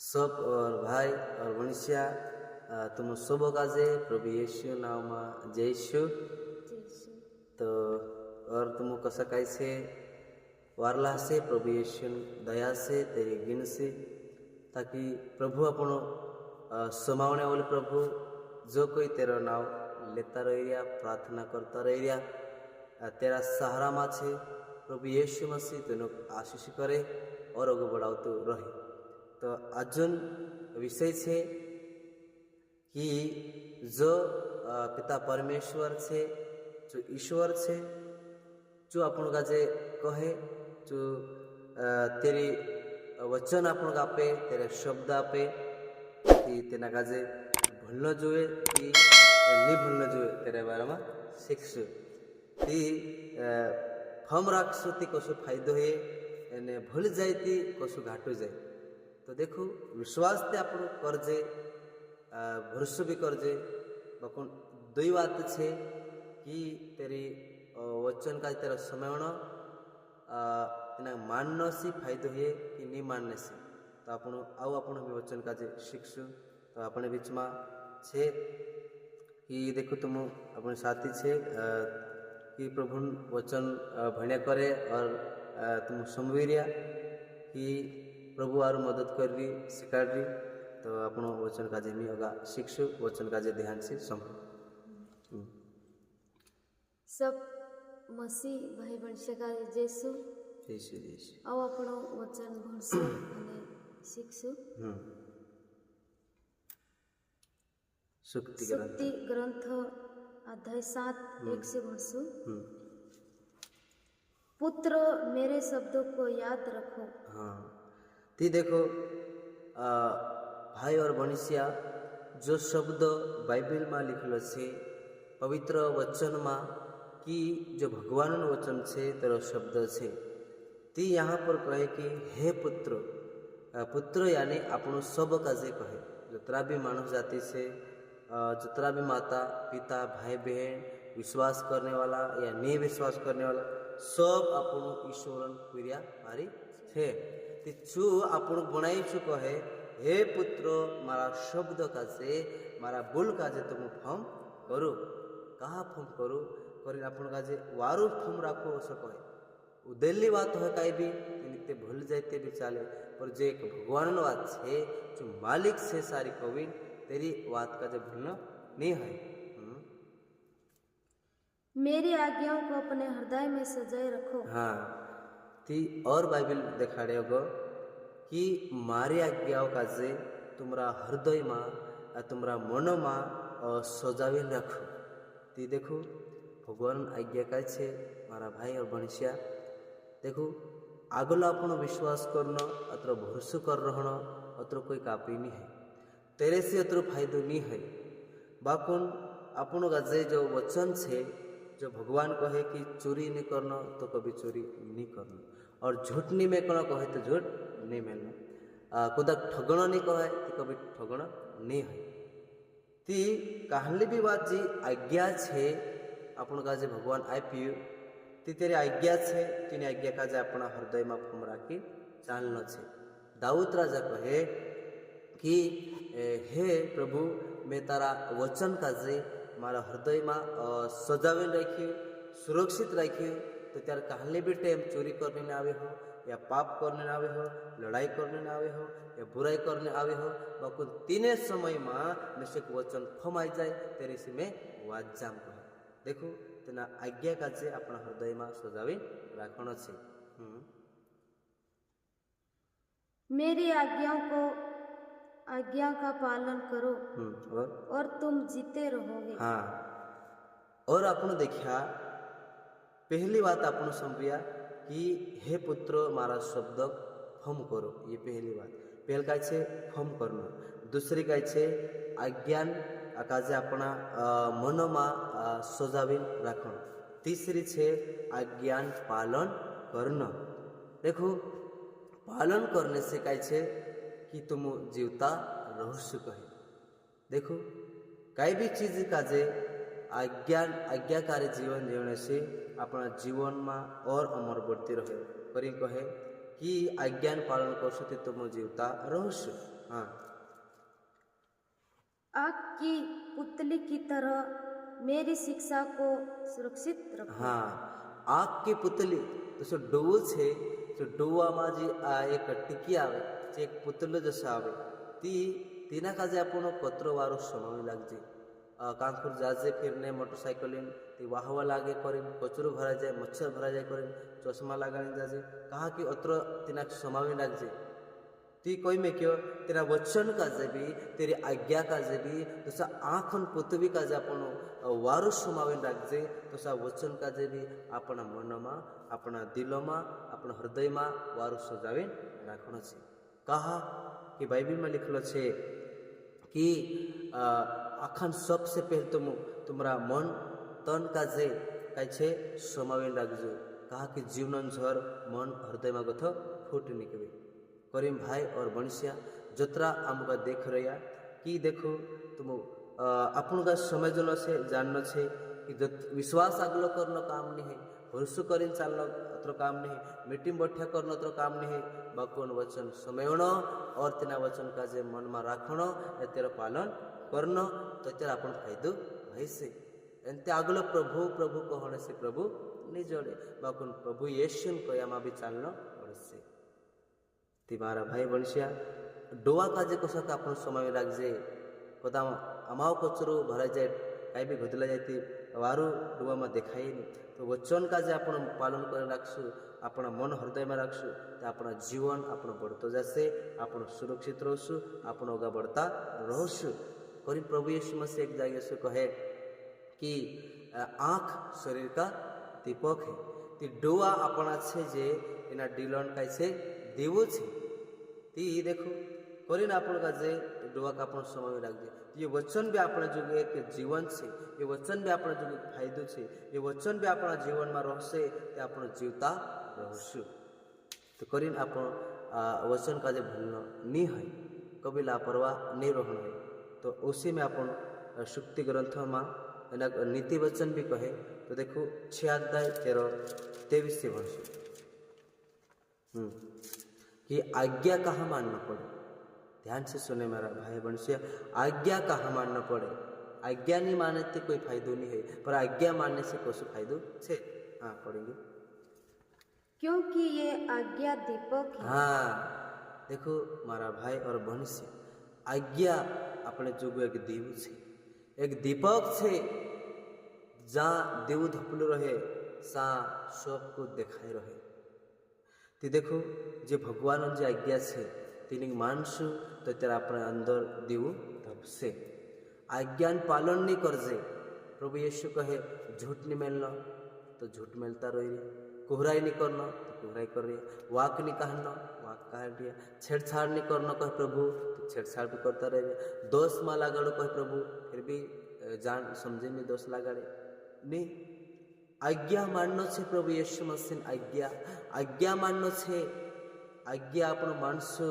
सब और भाई और मनुष्य तुम सब काजे प्रभु यीशु नाम में जय यीशु। तो और तुम कसं काय से वारला से प्रभु यीशु दया से तेरी गिन से ताकि प्रभु अपन समावने वाले प्रभु जो कोई तेरा नाम लेता रह रिया प्रार्थना करता रह रिया तेरा सहारा में छे प्रभु यीशु मसीह तेनो आशीष करे और आगे बढ़ाते रहे। तो अजून विषय छे कि जो पिता परमेश्वर छे जो ईश्वर छे जो अपन का जे कहे जो तेरी वचन अपन का आपे तेरे शब्द आपे कि तेना का जे भूलना जोए कि नहीं भूलना जोए तेरे बारे में शिक्षु ती फम राखसु ती कसु फायदो है एने भूल जाए ती कसु घाटू जाए। तो देखो विश्वास ते आपण करजे भरोसा भी करजे बकुन दुई बात छे कि तेरी वचन का तेरा समयण तेना मानने से फायदो है कि नहीं मानने से। तो आपण आउ आपण वचन का जे शिक्षु तो अपने बीच में छे कि देखो तुम अपने साथी छे कि प्रभु वचन भण्या करे और तुम समझिरिया कि प्रभु आर मदद कर रही सिखा रही। तो अपन वचन काजे मी होगा शिक्षु वचन काजे ध्यान से सुन। सब मसीह भाई बन का जैसु जैसु जैसु आओ अपन वचन भणसु અને શીખશું। सुक्ति ग्रंथ अध्याय 7 1 से भणसु। पुत्र मेरे शब्दों को याद रखो। हाँ ती देखो भाई और मनुष्य जो शब्द बाइबल में लिखलो छे पवित्र वचन में कि जो भगवान वचन छे तेरो शब्द छे ती यहाँ पर कहे कि हे पुत्र पुत्र यानी आपण सब काजे कहे जतरा भी मानव जाति से जतरा भी माता पिता भाई बहन विश्वास करने वाला या नहीं विश्वास करने वाला सब आपण ईश्वरन क्रिया मारी छे। चू आपण बनाई चु कहे हे पुत्र मारा शब्द काजे मारा बोल काजे तुम फम करो कहा फम करो कर आपण काजे वारु फम राखो ऐसा कहे उदेली बात है कई भी ते भूल जाते भी चाले पर जो एक भगवान बात है जो मालिक से सारी कविन तेरी बात का जो भूलना नहीं है। मेरी आज्ञाओं को अपने हृदय में सजाए रखो। हाँ ती और बाइबल दिखाड़े होगा कि मारी आज्ञाओं का जे तुम्हारा हृदय में तुम्हारा मन में सजावे रखो। ती देखो भगवान आज्ञा का छे मारा भाई और मनुष्य देखो आगला अपन विश्वास करना अत्र भरोसा कर रहना अत्र कोई कापी नहीं है तेरे से अत्र फायदो नहीं है बाकुन अपन का जे जो वचन छे जो भगवान कहे कि चोरी नहीं करना तो कभी चोरी नहीं करना और झूठ नहीं मेकना कहे तो झूठ नहीं मेलना खुदा ठगना नहीं कहे तो कभी ठगना नहीं है। ती कहली भी बात जी आज्ञा छे अपन का जे भगवान आप्यू ती तेरी आज्ञा छे तीन आज्ञा का जे अपना हृदय में फम राखी चालना छे। दाऊद राजा कहे कि हे प्रभु मैं तारा वचन का जे मारा हृदय में सजावे रखियो सुरक्षित रखियो तो त्यार कहले भी टाइम चोरी करने न आवे हो या पाप करने न आवे हो लड़ाई करने न आवे हो या बुराई करने आवे हो बाकुल तीने समय में निश्चित वचन फमाई जाए तेरे से मैं वाजाम कहे देखो तेना आज्ञा का जे अपना हृदय में सजावे राखना छे। मेरी आज्ञा का पालन करो और तुम जीते रहोगे। हाँ और अपन देखा पहली बात अपन समझिया कि हे पुत्र मारा शब्द फम करो ये पहली बात पहल का छे फम करना दूसरी का छे आज्ञान काजे अपना मन में सजावी रखना तीसरी छे आज्ञान पालन करना। देखो पालन करने से कहे छे कि तुम जीवता रहस्य कहे देखो कई भी चीज का जे आज्ञाकारी जीवन जीवने से अपना जीवन में और अमर बढ़ती रहे करी कहे कि आज्ञान पालन करशो ते तुम जीवता रहस्य हाँ, आग की पुतली की तरह मेरी शिक्षा को सुरक्षित रखो। हाँ, आग की पुतली तो जो डोવું છે તો ડોવામાં જે આ એક ટીકી આવે જે એક પુતલો જશે આવે તેના કાજે આપણો કતરો વાળો સમાવી લાગજે કાંકુર જાજે ફીરને મોટરસાઇકલિંગ તે વાહવા લાગે કરીને કચરો ભરાઈ જાય મચ્છર ભરાઈ જાય કરીને ચશ્મા લગાડી જાજે કહા કે અત્ર તેના સમાવી લાગજે ती कोई में क्यों तेरा वचन काजे भी तेरी आज्ञा काजे भी तसा आँखन पृथ्वी काजे आपण वारू समावीन राखजे तसा वचन काजे भी आपणा मनमा आपणा दिलोमा आपणा हृदयमा वारू सजावीन राखणो छे कहा कि बाइबल में लिखलो छे कि आखन सबसे पहले तुम्हारा मन तन काजे काय छे समावीन राखजो कहा कि जीवन झर मन हृदय में गथ फूट निकले करीम भाई और बंशिया जतरा आमका देख रहा कि देखो तुम अपन का समझनो छे जाननो छे कि विश्वास आगलो करनो काम नहीं है भरोसो करीन चालनो अत्र काम नहीं मीटिंग बैठा करनो अत्र काम नहीं बाकोन वचन समयणो और तेना वचन का जे मन में राखणो ए तेरो पालन करनो तो तेरा अपन फायदो भइसे एंते आगलो प्रभु प्रभु कहणे से प्रभु नहीं जोड़े बाकोन प्रभु येशुन कयामा भी चालनो पड़से ती मारा भाई बंशिया डोवा काजे कसं का आपण समावी लागजे कदा अमाव कचरो भराई जाए काही बी घुदला जाते वारू डोवाમાં દેખાય નહીં તો વચન કાજે आपण પાલન કરી રાખશું આપણા મન હૃદયમાં રાખશું તો આપણા જીવન આપણો બઢતો જશે આપણો સુરક્ષિત રહેશું આપણો આગળ बढ़ता રહેશું કરી પ્રભુ यीशु मसीह एक जगह से कहे कि आँख शरीर का दीपक है ती डोवा આપણા છે જે એના ડીલોન કાઈ છે देवो छे ती देखो करीने आपण का जे डोवा का आपण समावी राखजे ये वचन भी आपणे जो एक जीवन छे ये वचन भी आपणे जो फायदो छे ये वचन भी आपणा जीवन में रहशे ते आपण जीवता रहशु तो करीने आपण वचन का जे भूलनो नी होय कभी लापरवाह नहीं रहनो है तो उसी में आपण शुक्ति ग्रंथ में एना नीति वचन भी कहे तो देखो 6 अध्याय 13-23 से भणशु कि आज्ञा कहाँ मानना पड़े ध्यान से सुने मेरा भाई बंशिया आज्ञा कहाँ मानना पड़े आज्ञा नहीं मानने से कोई फायदो नहीं है पर आज्ञा मानने से कुछ फायदो छे हाँ पढ़ेंगे क्योंकि ये आज्ञा दीपक है। हाँ देखो मारा भाई और बंशिया आज्ञा अपने जुग एक दीव छे एक दीपक छे जहाँ देव धपलू रहे सा सब कुछ देखाई रहे ती देखो जे भगवान जी आज्ञा छे तेनी मानशु तो तेरा अपने अंदर दीवु धपसे आज्ञान पालन नहीं करजे प्रभु यीशु कहे झूठ नहीं मेलना तो झूठ मेलता रही कोहराई नहीं करना तो कोहराई कर रही वाक नहीं कहना वाक कह रही छेड़छाड़ नहीं करना कहे प्रभु तो छेड़छाड़ भी करता रहे दोष में लगाड़ो कहे प्रभु फिर भी जान समझे में दोष लगाड़े नहीं आज्ञा माननो छे प्रभु यीशु मसीह आज्ञा माननो छे आज्ञा आपण मानसु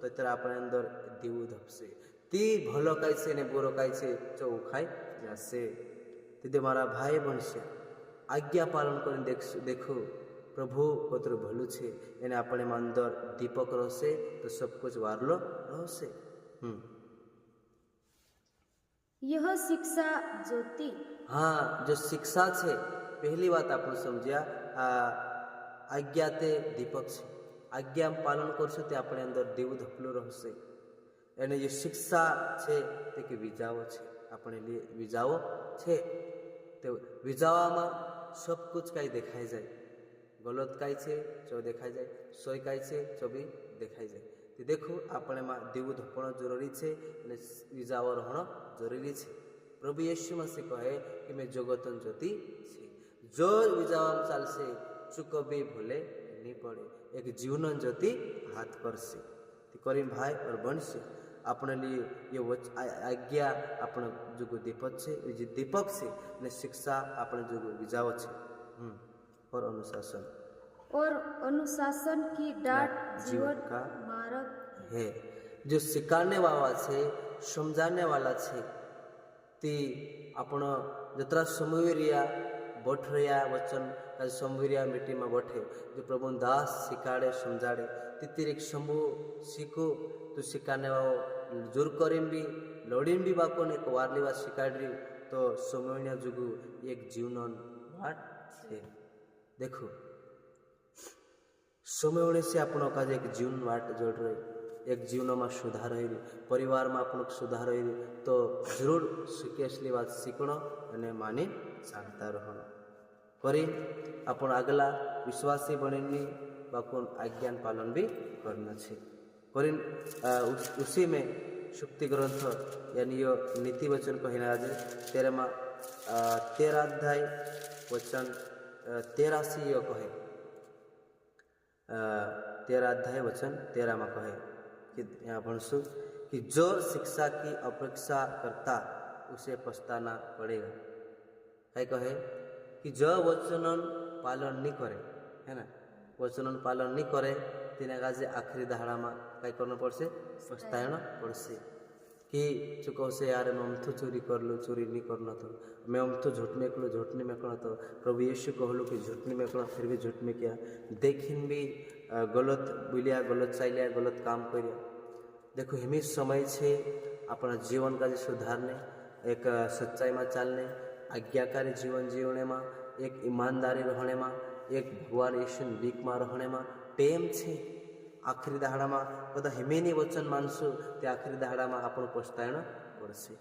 तो तेरा अपने अंदर दीव धपसे ती भलो काई छे ने बुरो काई छे चो खाई जासे तीदे मारा भाई बणशे आज्ञा पालन करीने देखो प्रभु कतरो भलू छे एने अपने में अंदर दीपक रहसे तो सब कुछ वारलो रहसे यह शिक्षा ज्योति हाँ जो शिक्षा छे पहली बात आपने समझिया आज्ञा ते दीपक छे आज्ञा पालन करशो ते अपने अंदर देव धपलो रहशे एने जे शिक्षा छे ते के विजावो छे अपने लिए विजावो छे तो विजावामां सब कुछ काई देखाई जाए गलत काई छे जो देखाई जाए सोय काई छे जो भी देखाई जाए तो देखो अपने में देव धपणो जरूरी छे अने विजावो रहणो जरूरी छे प्रभु यीशु मसीह कहे कि मैं जगतन ज्योति छे जो विजावाम चालशे चूक भी भूले नहीं पड़े एक जीवन ज्योति हाथ करसे करीम भाई और बंशी अपने लिए ये आज्ञा अपने जो दीपक छे जे दीपक से ने शिक्षा अपने जो विजाव छे और अनुशासन की डांट जीवन का मार्ग है जो सिखाने वाला छे समझाने वाला छे ती आपण जतरा समवी रिया बैठ रहा वचन का संभुरिया मिट्टी में बैठे जो प्रभु दास सिखाड़े समझाड़े तितिरिक शंभु सीखो तो सिखाने वाओ जोर करीम भी लोडिन भी बाको ने वारली बात सिखाड़ी तो सोमोनिया जुगु एक जीवन वाट है। देखो समय से आपण का एक जीवन वाट जोड़ रही एक जीवन में सुधार हो परिवार में आपण सुधार हो तो जरूर सुखी असली बात सीखणो अने मानी शांता रहणो करी आपण अगला विश्वासी बनेनी बाकुन आज्ञान पालन भी करना छे करीन उसी में शुक्ति ग्रंथ यानी यो नीति वचन कहना आज 13 अध्याय वचन 83 यो कहे 13 अध्याय वचन 13 में कहे कि यहाँ भणसु कि जो शिक्षा की अपेक्षा करता उसे पछताना पड़ेगा। कई कहे कि जो वचन पालन नहीं करे है ना वचन पालन नहीं करे तीन गाजे आखिरी दहाड़ा में कई करना पड़से पछताना पड़से कि चुको से यार मैं अमथु चोरी कर लो चोरी नहीं करना तो मैं अमथु झूठ में कलो झूठ नहीं में करना तो प्रभु यीशु कहलो कि झूठ नहीं में करना फिर भी झूठ में किया देखिन भी गलत बोलिया गलत चालिया गलत काम करिया। देखो हिमी समय छे अपना जीवन का सुधारने एक सच्चाई में चलने आज्ञाकारी जीवन जीवने में एक ईमानदारी रहने में एक भगवान यीशु बीक में रहने में टेम छे आखिरी दहाड़ा में बधा हिमेनी वचन मानसु ते आखिरी दहाड़ा में आपण पछतायण पड़से।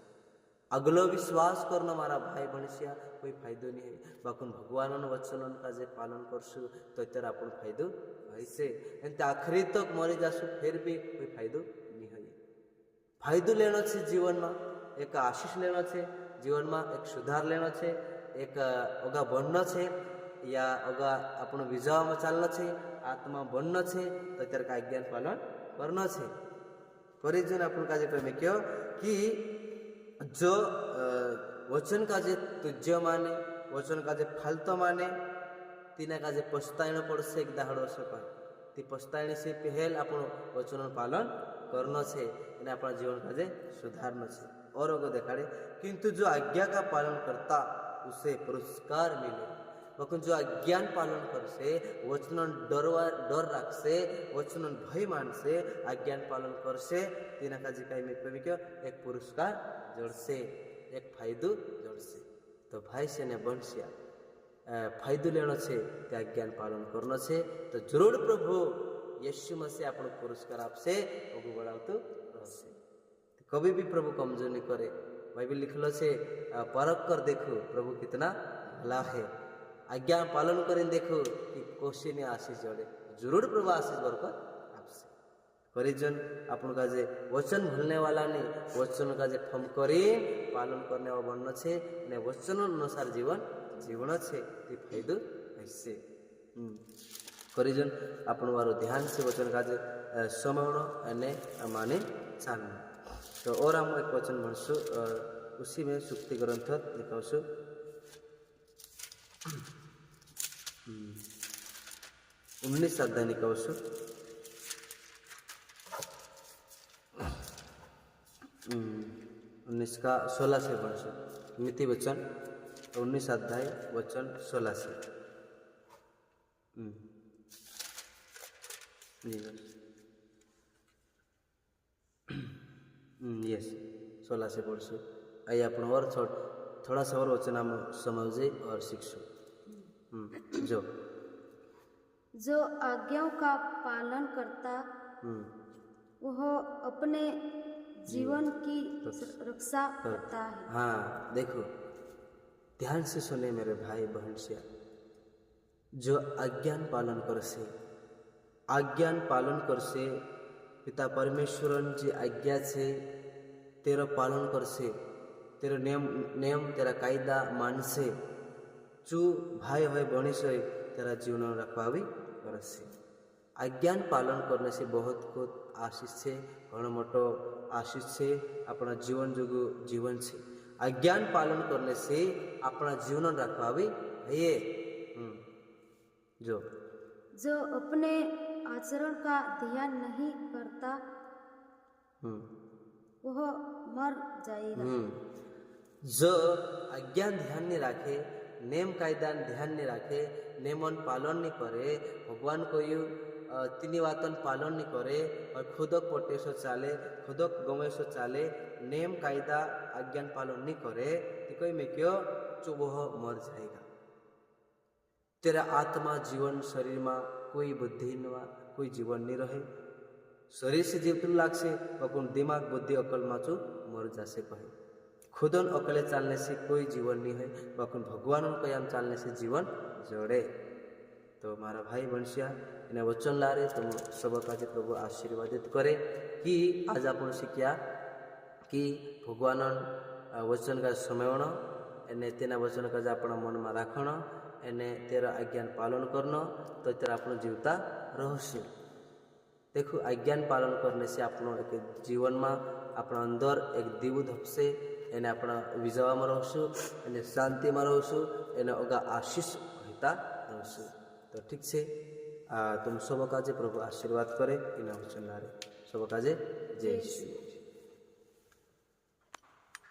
अगलो विश्वास करना मारा भाई भणसिया कोई फायदो नहीं है बाकुन भगवान वचन का जे पालन करसु तो इतर आपण फायदो होइसे एंते आखिरी तक मरी जासु फिर भी कोई फायदो नहीं है। फायदो लेनो छे जीवन में एक आशीष लेनो छे जीवन में एक सुधार लेनो छे एक ओगा बननो छे या ओगा आपण विजय में चालनो छे आत्मा बननो छे तो तेर का ज्ञान पालन करनो छे। परिजन आपण का जे कहमे क्यों कि जो वचन का जे तुज्य माने वचन का जे फालतो माने तीना का जे पछतायनो पड़से एक दाहड़ो से कहे ती पछतायणी से पहल आपण वचन पालन करनो छे ने अपना जीवन का जे सुधारनो छे। और ओगो देखाड़े किंतु जो आज्ञा का पालन करता उसे पुरस्कार मिले बकुन जो अज्ञान पालन करसे वचन डर राखसे वचन भय मानसे आज्ञान पालन करसे तीना का जी में क्यों एक पुरस्कार जोड़से एक फायदो जोड़से। तो भाई से ने बनसिया फायदो लेनो छे ते आज्ञान पालन करनो छे तो जरूर प्रभु यीशु मसीह आपण पुरस्कार आपसे ओगो बढ़ावतो रहसे। कभी भी प्रभु कमजोर नहीं करे बाइबल लिखलो छे परख कर देखो प्रभु कितना भला है आज्ञा पालन करें देखो कि कोशी ने आशीष जोड़े जरूर प्रभु आशीष बरकत आपसे। परिजन अपन का जे वचन भूलने वाला नहीं वचन का जे फम करे पालन करने वाला बनना छे ने वचन अनुसार जीवन छे ते फायदो ऐसे। परिजन अपन वारो ध्यान से वचन का जे समवणो अने माने चालनो। तो और हम एक वचन भणसु उसी में सुक्ति ग्रंथ लिखावसु 19 अध्याय निकावसु 19 का 16 से भणसु नीति वचन 19 अध्याय वचन 16 से यस 16 से पढ़सु आइए अपन और थोड़ा सा और वचन हम समझे और सीखसु। जो आज्ञाओं का पालन करता वह अपने जीवन की रक्षा करता है। हाँ देखो ध्यान से सुने मेरे भाई बहन से जो आज्ञान पालन करसे पिता परमेश्वरन जी आज्ञा छे तेरा पालन करसे तेरा नियम तेरा कायदा मानसे चू भाई भाई बनिस तेरा जीवन रखवावी करसे। आज्ञान पालन करने से बहुत कुछ आशीष से घणो मोटो आशीष से अपना जीवन जोगु जीवन से आज्ञान पालन करने से अपना जीवन रखवावी है। जो अपने आचरण का ध्यान नहीं करता वह मर जाएगा। जो आज्ञान ध्यान नहीं रखे नेम कायदा ध्यान नहीं राखे, नेमन पालन नहीं करे, भगवान कहू तीनी वातन पालन नहीं करे और खुदक पटेशो चाले, खुदक गमेशो चाले, नेम कायदा आज्ञान पालन नहीं करे, तो कोई में क्यों चुबह मर जाएगा। तेरा आत्मा जीवन शरीर में कोई बुद्धि कोई जीवन नहीं रहे, शरीर से जीवतुं लागशे पण दिमाग बुद्धि अकल माचू मर जासे कहे। खुदन अकले चालने से कोई जीवन नहीं है, पण भगवान कयाम चालने से जीवन जोड़े। तो मारा भाई बंशिया इन वचन लारे तुम सब काजे प्रभु आशीर्वादित करे कि आज आपण शिक्या कि भगवान वचन का स्मरण एने तेना वचन का आपण मन में राखण एने तेरा आज्ञान पालन करना तो तेरा आपण जीवता रहस्य। देखो आज्ञान पालन करने से आपण एक जीवन में अपना अंदर एक दीव धपसे एने अपना विजय में रहसु, एने शांति में रहसु, एने अगा आशीष होता रहसु। तो ठीक से तुम सब काजे प्रभु आशीर्वाद करे इन वचन सब काजे जय श्री।